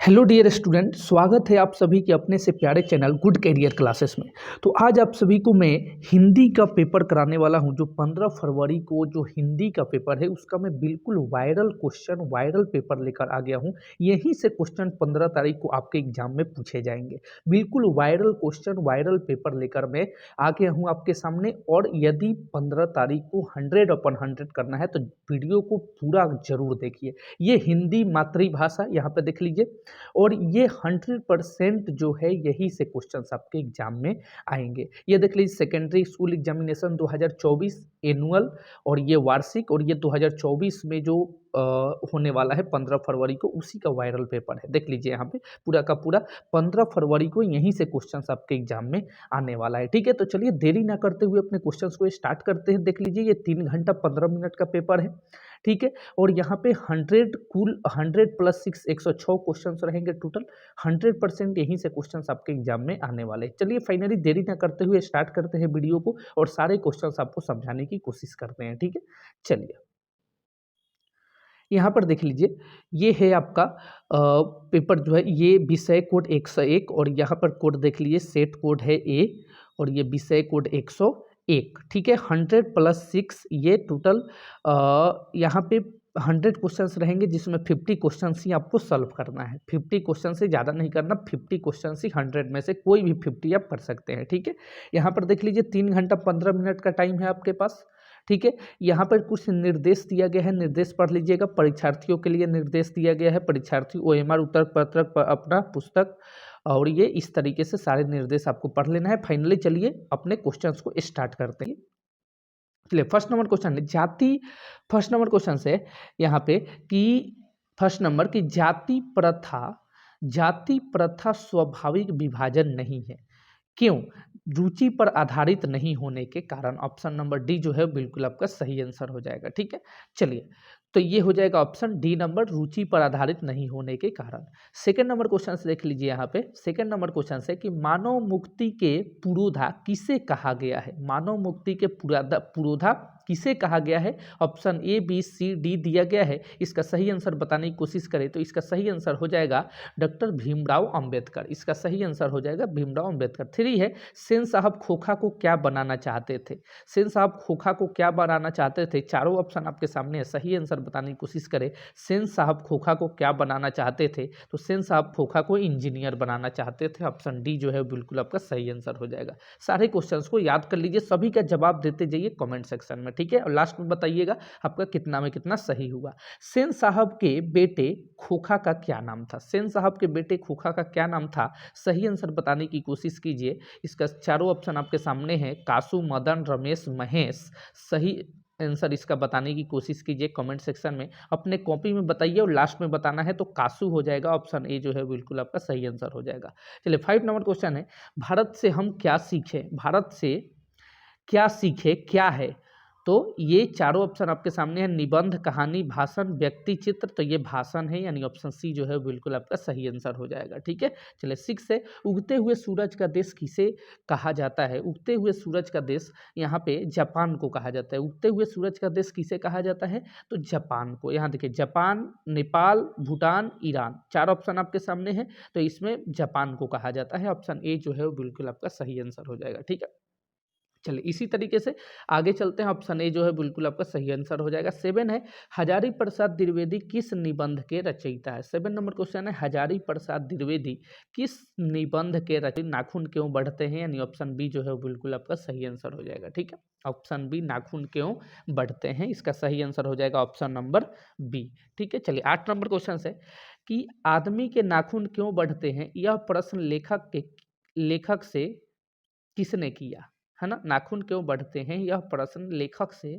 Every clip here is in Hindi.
हेलो डियर स्टूडेंट, स्वागत है आप सभी के अपने से प्यारे चैनल गुड कैरियर क्लासेस में। तो आज आप सभी को मैं हिंदी का पेपर कराने वाला हूं। जो 15 फरवरी को जो हिंदी का पेपर है उसका मैं बिल्कुल वायरल पेपर लेकर आ गया हूं। यहीं से क्वेश्चन 15 तारीख को आपके एग्जाम में पूछे जाएंगे। बिल्कुल वायरल क्वेश्चन, वायरल पेपर लेकर मैं आ गया हूँ आपके सामने। और यदि 15 तारीख को 100/100 करना है तो वीडियो को पूरा जरूर देखिए। ये हिंदी मातृभाषा, यहाँ पे देख लीजिए। और ये 100% जो है यही से क्वेश्चंस आपके एग्जाम में आएंगे। ये देख लीजिए, सेकेंडरी स्कूल एग्जामिनेशन 2024 एनुअल, और ये वार्षिक, और ये 2024 में जो होने वाला है 15 फरवरी को, उसी का वायरल पेपर है। देख लीजिए यहाँ पे पूरा का पूरा 15 फरवरी को यहीं से क्वेश्चंस आपके एग्जाम में आने वाला है। ठीक है, तो चलिए देरी ना करते हुए अपने क्वेश्चंस को स्टार्ट करते हैं। देख लीजिए, ये 3 घंटा 15 मिनट का पेपर है। ठीक है, और यहाँ पे 100 प्लस 6 106 क्वेश्चंस रहेंगे टोटल। 100% यहीं से क्वेश्चंस आपके एग्जाम में आने वाले हैं। चलिए फाइनली देरी ना करते हुए स्टार्ट करते हैं वीडियो को, और सारे क्वेश्चंस आपको समझाने की कोशिश करते हैं। ठीक है, चलिए यहाँ पर देख लीजिए, ये है आपका पेपर जो है, ये विषय कोड 101, और यहाँ पर कोड देख लीजिए, सेट कोड है ए, और ये विषय कोड 101। ठीक है, 100 प्लस 6 ये टोटल यहाँ पे 100 क्वेश्चंस रहेंगे, जिसमें 50 क्वेश्चंस ही आपको सॉल्व करना है। 50 क्वेश्चन से ज़्यादा नहीं करना, 50 क्वेश्चन ही 100 में से कोई भी 50 आप कर सकते हैं। ठीक है, यहाँ पर देख लीजिए 3 घंटा 15 मिनट का टाइम है आपके पास। ठीक है, यहाँ पर कुछ निर्देश दिया गया है, निर्देश पढ़ लीजिएगा। परीक्षार्थियों के लिए निर्देश दिया गया है, परीक्षार्थी OMR उत्तर पत्रक पर अपना पुस्तक, और ये इस तरीके से सारे निर्देश आपको पढ़ लेना है। फाइनली चलिए अपने क्वेश्चंस को स्टार्ट करते हैं। चलिए फर्स्ट नंबर क्वेश्चन है जाति। फर्स्ट नंबर क्वेश्चन है यहाँ पे कि फर्स्ट नंबर की जाति प्रथा स्वाभाविक विभाजन नहीं है, क्यों? रुचि पर आधारित नहीं होने के कारण। ऑप्शन नंबर डी जो है बिल्कुल आपका सही आंसर हो जाएगा। ठीक है, चलिए तो ये हो जाएगा ऑप्शन डी नंबर, रुचि पर आधारित नहीं होने के कारण। सेकंड नंबर क्वेश्चन से देख लीजिए, यहाँ पे सेकंड नंबर क्वेश्चन है कि मानव मुक्ति के पुरोधा किसे कहा गया है? मानव मुक्ति के पुरोधा किसे कहा गया है? Option A B C D दिया गया है। इसका सही आंसर बताने की कोशिश करें तो इसका सही आंसर हो जाएगा डॉक्टर भीमराव अंबेडकर। इसका सही आंसर हो जाएगा भीमराव अंबेडकर। 3 है, सेन साहब खोखा को क्या बनाना चाहते थे? सेन साहब खोखा को क्या बनाना चाहते थे? चारों ऑप्शन आपके सामने है, सही आंसर बताने की कोशिश करें। सेन साहब खोखा को क्या बनाना चाहते थे? तो सेन साहब खोखा को इंजीनियर बनाना चाहते थे। ऑप्शन डी जो है बिल्कुल आपका सही आंसर हो जाएगा। सारे क्वेश्चंस को याद कर लीजिए, सभी का जवाब देते जाइए कमेंट सेक्शन में। ठीक है, और लास्ट में बताइएगा आपका कितना में कितना सही हुआ। सेन साहब के बेटे खोखा का क्या नाम था? सेन साहब के बेटे खोखा का क्या नाम था? सही आंसर बताने की कोशिश कीजिए। इसका चारों ऑप्शन आपके सामने हैं, कासू, मदन, रमेश, महेश। सही आंसर इसका बताने की कोशिश कीजिए कमेंट सेक्शन में, अपने कॉपी में बताइए, और लास्ट में बताना है तो कासू हो जाएगा। ऑप्शन ए जो है बिल्कुल आपका सही आंसर हो जाएगा। चलिए 5 नंबर क्वेश्चन है, भारत से हम क्या सीखें? भारत से क्या सीखे क्या है? तो ये चारों ऑप्शन आपके सामने है, निबंध, कहानी, भाषण, व्यक्ति चित्र। तो ये भाषण है, यानी ऑप्शन सी जो है बिल्कुल आपका सही आंसर हो जाएगा। ठीक है, चलिए 6 है, उगते हुए सूरज का देश किसे कहा जाता है? उगते हुए सूरज का देश यहाँ पे जापान को कहा जाता है। उगते हुए सूरज का देश किसे कहा जाता है? तो जापान को। यहाँ देखिए, Japan, Nepal, Bhutan, Iran, 4 option आपके सामने है, तो इसमें जापान को कहा जाता है। ऑप्शन ए जो है वो बिल्कुल आपका सही आंसर हो जाएगा। ठीक है, चलिए इसी तरीके से आगे चलते हैं। ऑप्शन ए जो है बिल्कुल आपका सही आंसर हो जाएगा। 7 है, हजारी प्रसाद द्विवेदी किस निबंध के रचयिता है? 7 नंबर क्वेश्चन है, हजारी प्रसाद द्विवेदी किस निबंध के रचयिता? नाखून क्यों बढ़ते हैं, यानी ऑप्शन बी जो है बिल्कुल आपका सही आंसर हो जाएगा। ठीक है, ऑप्शन बी, नाखून क्यों बढ़ते हैं, इसका सही आंसर हो जाएगा ऑप्शन नंबर बी। ठीक है, चलिए 8 नंबर क्वेश्चन है कि आदमी के नाखून क्यों बढ़ते हैं, यह प्रश्न लेखक से किसने किया? है ना, नाखून क्यों बढ़ते हैं, यह प्रश्न लेखक से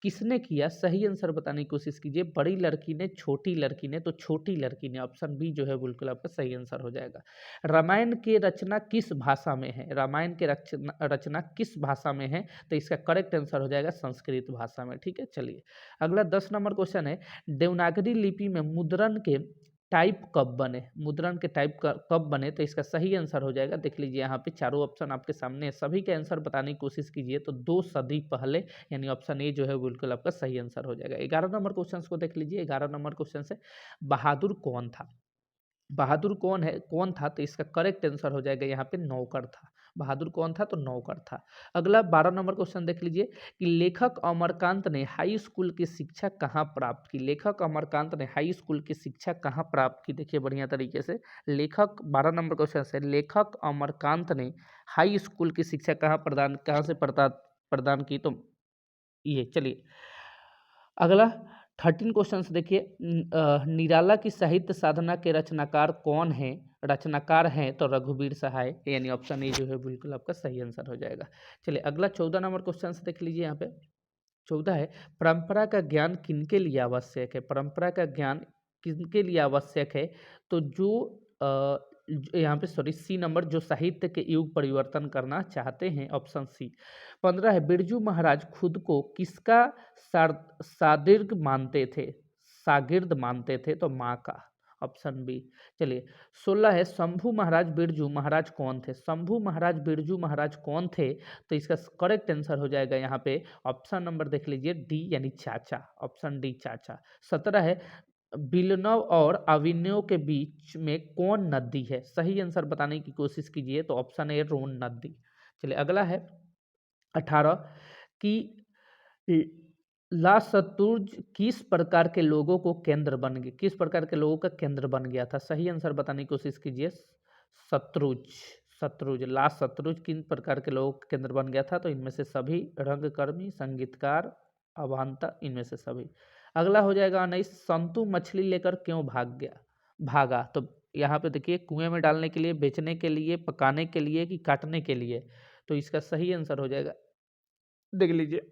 किसने किया? सही आंसर बताने की कोशिश कीजिए। बड़ी लड़की ने, छोटी लड़की ने? तो छोटी लड़की ने। ऑप्शन बी जो है बिल्कुल आपका सही आंसर हो जाएगा। रामायण की रचना किस भाषा में है? रामायण की रचना किस भाषा में है? तो इसका करेक्ट आंसर हो जाएगा संस्कृत भाषा में। ठीक है, चलिए अगला 10 नंबर क्वेश्चन है, देवनागरी लिपि में मुद्रण के टाइप कब बने? मुद्रण के टाइप कब बने? तो इसका सही आंसर हो जाएगा, देख लीजिए यहाँ पे चारों ऑप्शन आपके सामने है, सभी के आंसर बताने की कोशिश कीजिए। तो 2 सदी पहले, यानी ऑप्शन ए जो है बिल्कुल आपका सही आंसर हो जाएगा। 11 नंबर क्वेश्चन को देख लीजिए। 11 नंबर क्वेश्चन से बहादुर कौन था? बहादुर कौन था, तो इसका करेक्ट आंसर हो जाएगा यहाँ पे नौकर था। बहादुर कौन था, तो नौकर था। अगला 12 नंबर क्वेश्चन देख लीजिए कि लेखक अमरकांत ने हाई स्कूल की शिक्षा कहाँ प्राप्त की। लेखक अमरकांत ने हाई स्कूल की शिक्षा कहाँ प्राप्त की, देखिए बढ़िया तरीके से। लेखक 12 नंबर क्वेश्चन से, लेखक अमरकांत ने हाई स्कूल की शिक्षा कहाँ से प्रदान की, तो ये चलिए अगला 13 क्वेश्चन देखिए। निराला की साहित्य साधना के रचनाकार कौन है, रचनाकार हैं तो रघुवीर सहाय, यानी ऑप्शन ए जो है बिल्कुल आपका सही आंसर हो जाएगा। चलिए अगला 14 नंबर क्वेश्चन देख लीजिए। यहाँ पे 14 है, परंपरा का ज्ञान किनके लिए आवश्यक है। परंपरा का ज्ञान किनके लिए आवश्यक है, तो जो यहाँ पे सॉरी सी नंबर, जो साहित्य के युग परिवर्तन करना चाहते हैं, ऑप्शन सी। 15 है, बिरजू महाराज खुद को किसका शागिर्द मानते थे, शागिर्द मानते थे, तो माँ का, ऑप्शन बी। चलिए 16 है, शंभू महाराज बिरजू महाराज कौन थे। शंभू महाराज बिरजू महाराज कौन थे, तो इसका करेक्ट आंसर हो जाएगा यहाँ पे ऑप्शन नंबर देख लीजिए डी, यानी चाचा, ऑप्शन डी चाचा। 17 है, बिलनव और अविन्यो के बीच में कौन नदी है। सही आंसर बताने की कोशिश कीजिए, तो ऑप्शन ए रोन नदी। चलिए अगला है 18 कि ला सतुर्ज किस प्रकार के लोगों को केंद्र बन गया, किस प्रकार के लोगों का केंद्र बन गया था। सही आंसर बताने की कोशिश कीजिए। शत्रुज, शत्रुज, ला शत्रुज किन प्रकार के लोगों का केंद्र बन गया था, तो इनमें से सभी रंगकर्मी, संगीतकार, अभांता, इनमें से सभी। अगला हो जाएगा 19, संतु मछली लेकर क्यों भागा, तो यहाँ पे देखिए कुएं में डालने के लिए, बेचने के लिए, पकाने के लिए, कि काटने के लिए, तो इसका सही आंसर हो जाएगा, देख लीजिए,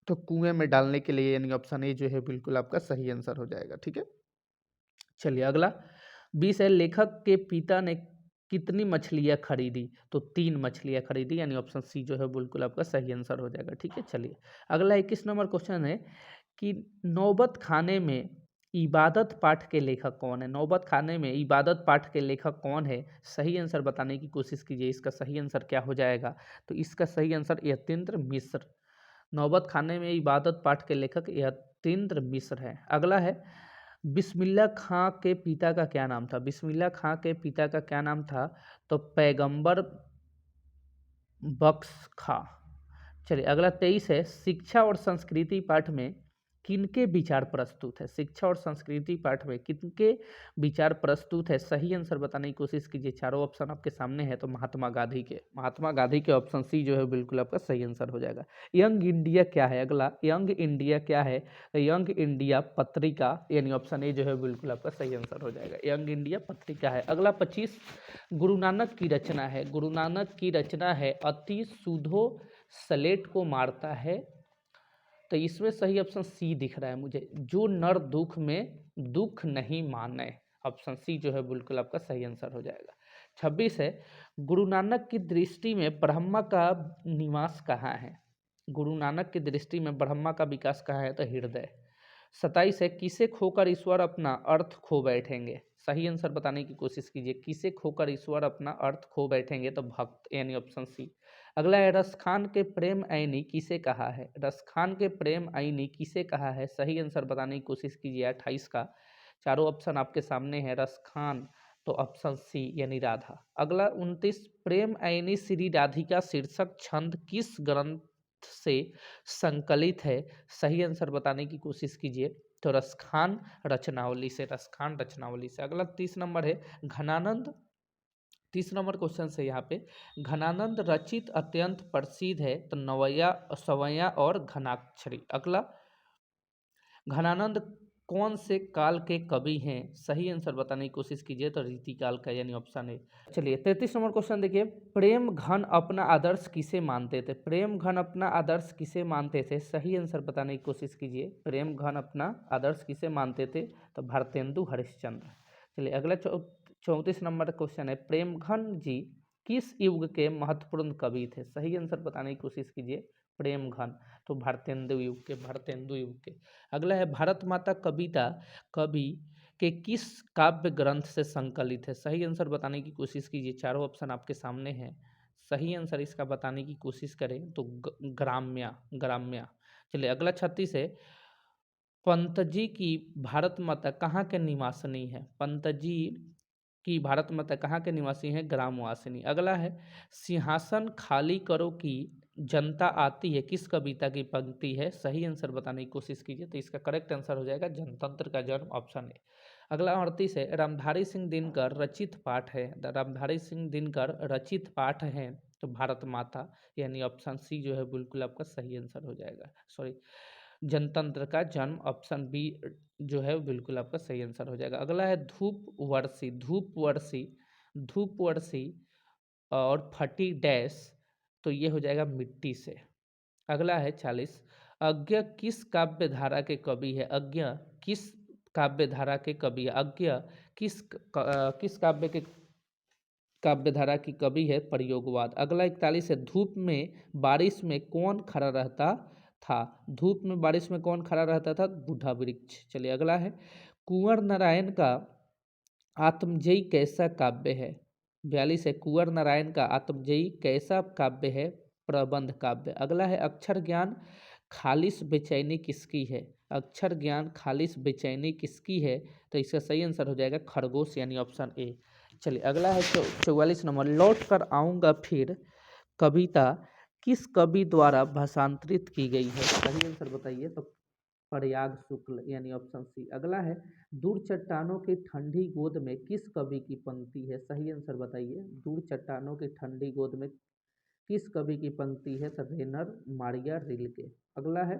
तो कुएं में डालने के लिए, यानी ऑप्शन ए जो है बिल्कुल आपका सही आंसर हो जाएगा। ठीक है, चलिए अगला 20 है, लेखक के पिता ने कितनी मछलियां खरीदी, तो 3 मछलियां खरीदी, यानी ऑप्शन सी जो है बिल्कुल आपका सही आंसर हो जाएगा। ठीक है, चलिए अगला 21 नंबर क्वेश्चन है कि नौबत खाने में इबादत पाठ के लेखक कौन है। नौबत खाने में इबादत पाठ के लेखक कौन है, सही आंसर बताने की कोशिश कीजिए। इसका सही आंसर क्या हो जाएगा, तो इसका सही आंसर यतीन्द्र मिश्र। नौबत खाने में इबादत पाठ के लेखक यतीन्द्र मिश्र है। अगला है, बिस्मिल्लाह खां के पिता का क्या नाम था। बिस्मिल्लाह खां के पिता का क्या नाम था, तो पैगंबर बख्श खां। चलिए अगला 23 है, शिक्षा और संस्कृति पाठ में किनके विचार प्रस्तुत है। शिक्षा और संस्कृति पाठ में किनके विचार प्रस्तुत है, सही आंसर बताने की कोशिश कीजिए। चारों ऑप्शन आपके सामने है, तो महात्मा गांधी के, महात्मा गांधी के, ऑप्शन सी जो है बिल्कुल आपका सही आंसर हो जाएगा। यंग इंडिया क्या है, अगला यंग इंडिया क्या है, यंग इंडिया पत्रिका, यानी ऑप्शन ए जो है बिल्कुल आपका सही आंसर हो जाएगा, यंग इंडिया पत्रिका है। अगला 25 गुरु नानक की रचना है। गुरु नानक की रचना है, अति सुधो सलेट को मारता है, तो इसमें सही ऑप्शन सी दिख रहा है मुझे, जो नर दुख में दुख नहीं माने, ऑप्शन सी जो है बिल्कुल आपका सही आंसर हो जाएगा। 26 है, गुरु नानक की दृष्टि में ब्रह्मा का निवास कहाँ है। गुरु नानक की दृष्टि में ब्रह्मा का विकास कहाँ है, तो हृदय। 27 है, किसे खोकर ईश्वर अपना अर्थ खो बैठेंगे। सही आंसर बताने की कोशिश कीजिए, किसे खोकर ईश्वर अपना अर्थ खो बैठेंगे, तो भक्त, यानी ऑप्शन सी। अगला है, रसखान के प्रेम आईनी किसे कहा है। रसखान के प्रेम आईनी किसे कहा है, सही आंसर बताने की कोशिश कीजिए। 28 का चारों ऑप्शन आपके सामने है, रसखान, तो ऑप्शन सी यानी राधा। अगला 29, प्रेम आईनी श्री राधिका शीर्षक छंद किस ग्रंथ से संकलित है, सही आंसर बताने की कोशिश कीजिए। तो रसखान रचनावली से, रसखान रचनावली से। अगला 30 नंबर है, घनानंद, 30 नंबर क्वेश्चन से यहाँ पे, घनानंद रचित अत्यंत प्रसिद्ध है, तो नवैया, सवैया और घनाक्षरी। अगला, घनानंद कौन से काल के कवि हैं, सही आंसर बताने की कोशिश कीजिए, तो रीतिकाल का, यानी ऑप्शन है। चलिए 33 नंबर क्वेश्चन देखिए, प्रेम घन अपना आदर्श किसे मानते थे। प्रेम घन अपना आदर्श किसे मानते थे, सही आंसर बताने की कोशिश कीजिए। प्रेम घन अपना आदर्श किसे मानते थे, तो भारतेंदु हरिश्चंद्र। चलिए अगला 34 नंबर क्वेश्चन है, प्रेमघन जी किस युग के महत्वपूर्ण कवि थे, सही आंसर बताने की कोशिश कीजिए। प्रेमघन, तो भारतेंदु युग के, भारतेंदु युग के। अगला है, भारत माता कविता कवि के किस काव्य ग्रंथ से संकलित है, सही आंसर बताने की कोशिश कीजिए। चारों ऑप्शन आपके सामने हैं, सही आंसर इसका बताने की कोशिश करें तो ग्राम्या, ग्राम्या। चलिए अगला 36 है, पंतजी की भारत माता कहाँ के निवासनी है। पंतजी कि भारत माता कहाँ के निवासी हैं, ग्रामवासिनी। अगला है सिंहासन खाली करो की जनता आती है, किस कविता की पंक्ति है, सही आंसर बताने की कोशिश कीजिए। तो इसका करेक्ट आंसर हो जाएगा जनतंत्र का जन्म, ऑप्शन ए। अगला 38 है रामधारी सिंह दिनकर रचित पाठ है, रामधारी सिंह दिनकर रचित पाठ है तो भारत माता, यानी ऑप्शन सी जो है बिल्कुल आपका सही आंसर हो जाएगा। सॉरी, जनतंत्र का जन्म, ऑप्शन बी जो है बिल्कुल आपका सही आंसर हो जाएगा। अगला है धूप वर्षी, धूप वर्षी, धूप वर्षी और फटी डैश, तो ये हो जाएगा मिट्टी से। अगला है 40, अज्ञ किस काव्य धारा के कवि है, अज्ञ किस काव्य धारा के कवि है, अज्ञ किस काव्य धारा की कवि है, प्रयोगवाद। अगला 41 है धूप में बारिश में कौन खड़ा रहता था, धूप में बारिश में कौन खड़ा रहता था, बूढ़ा वृक्ष। चलिए अगला है कुंवर नारायण का आत्मजयी कैसा काव्य है, 42 है कुंवर नारायण का आत्मजयी कैसा काव्य है, प्रबंध काव्य। अगला है अक्षर ज्ञान खालिस बेचैनी किसकी है, अक्षर ज्ञान खालिस बेचैनी किसकी है, तो इसका सही आंसर हो जाएगा खरगोश, यानी ऑप्शन ए। चलिए अगला है 44 नंबर, लौट कर आऊँगा फिर कविता किस कवि द्वारा भाषांतरित की गई है, सही आंसर बताइए। तो प्रयाग शुक्ल, यानी ऑप्शन सी। अगला है दूर चट्टानों की ठंडी गोद में किस कवि की पंक्ति है, सही आंसर बताइए। दूर चट्टानों की ठंडी गोद में किस कवि की पंक्ति है, तो रेनर मारिया रिल्के। अगला है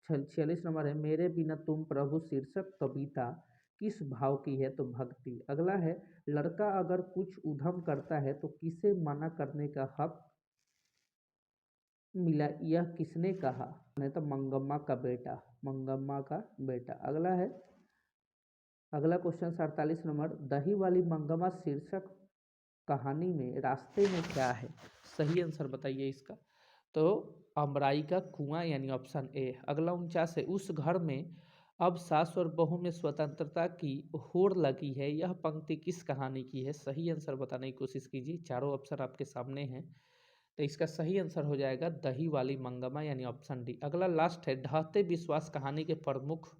46 नंबर है मेरे बिना तुम प्रभु शीर्षक कविता किस भाव की है, तो भक्ति। अगला है लड़का अगर कुछ उधम करता है तो किसे मना करने का हक मिला, यह किसने कहा, नहीं तो मंगम्मा का बेटा, मंगम्मा का बेटा। अगला क्वेश्चन 47 नंबर, दही वाली मंगम्मा शीर्षक कहानी में रास्ते में क्या है, सही आंसर बताइए इसका। तो अमराई का कुआं, यानी ऑप्शन ए। अगला 49 है उस घर में अब सास और बहू में स्वतंत्रता की होड़ लगी है, यह पंक्ति किस कहानी की है, सही आंसर बताने की कोशिश कीजिए। चारों ऑप्शन आपके सामने हैं, तो इसका सही आंसर हो जाएगा दही वाली मंगमा, यानी ऑप्शन डी। अगला लास्ट है ढहते विश्वास कहानी के प्रमुख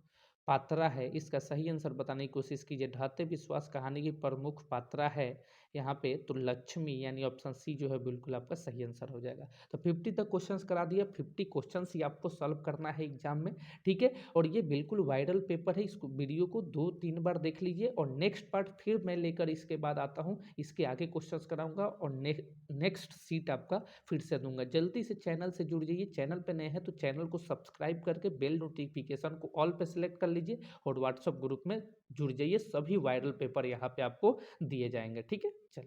पात्रा है, इसका सही आंसर बताने की कोशिश कीजिए। ढहते विश्वास कहानी की प्रमुख पात्रा है यहाँ पे तो लक्ष्मी, यानी ऑप्शन सी जो है बिल्कुल आपका सही आंसर हो जाएगा। तो 50 तक क्वेश्चंस करा दिया, 50 क्वेश्चंस ही आपको सॉल्व करना है एग्जाम में, ठीक है। और ये बिल्कुल वायरल पेपर है, इसको वीडियो को 2-3 बार देख लीजिए और नेक्स्ट पार्ट फिर मैं लेकर इसके बाद आता हूँ, इसके आगे क्वेश्चंस कराऊंगा और नेक्स्ट सीट आपका फिर से दूंगा। जल्दी से चैनल से जुड़ जाइए, चैनल पे नए हैं तो चैनल को सब्सक्राइब करके बेल नोटिफिकेशन को ऑल पे सिलेक्ट कर लीजिए और व्हाट्सएप ग्रुप में जुड़ जाइए, सभी वायरल पेपर यहाँ पे आपको दिए जाएंगे, ठीक है। चलिए।